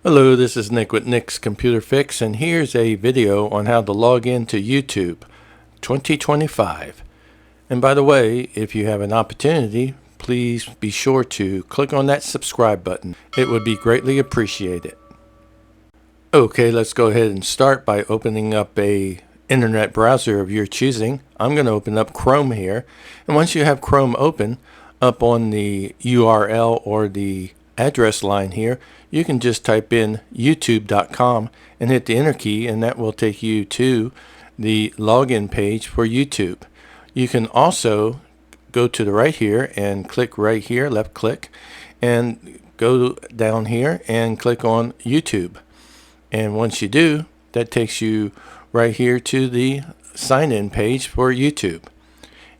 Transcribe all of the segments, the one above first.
Hello, this is Nick with NicksComputerFix, and here's a video on how to log into YouTube 2025. And by the way, if you have an opportunity, please be sure to click on that subscribe button. It would be greatly appreciated. Okay, let's go ahead and start by opening up a internet browser of your choosing. I'm going to open up Chrome here, and once you have Chrome open, up on the URL or the address line here, you can just type in youtube.com and hit the enter key, and that will take you to the login page for YouTube. You can also go to the right here and click right here, left click, and go down here and click on YouTube. And once you do, that takes you right here to the sign in page for YouTube.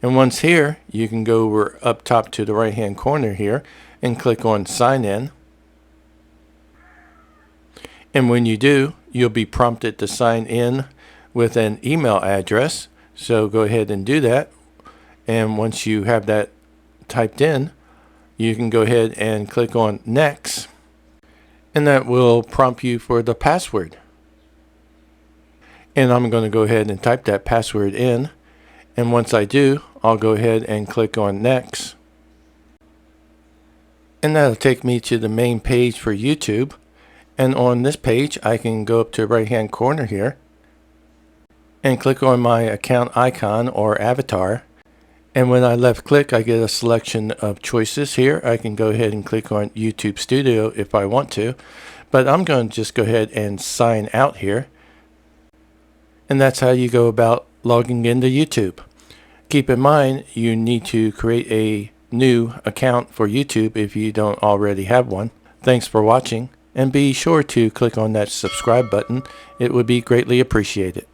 And once here, you can go over up top to the right hand corner here and click on sign in. And when you do, you'll be prompted to sign in with an email address. So go ahead and do that. And once you have that typed in, you can go ahead and click on next. And that will prompt you for the password. And I'm going to go ahead and type that password in. And once I do, I'll go ahead and click on next. And that'll take me to the main page for YouTube. And on this page, I can go up to the right hand corner here and click on my account icon or avatar. And when I left click, I get a selection of choices here. I can go ahead and click on YouTube Studio if I want to, but I'm going to just go ahead and sign out here. And that's how you go about logging into YouTube. Keep in mind, you need to create a new account for YouTube if you don't already have one. Thanks for watching, and be sure to click on that subscribe button. It would be greatly appreciated.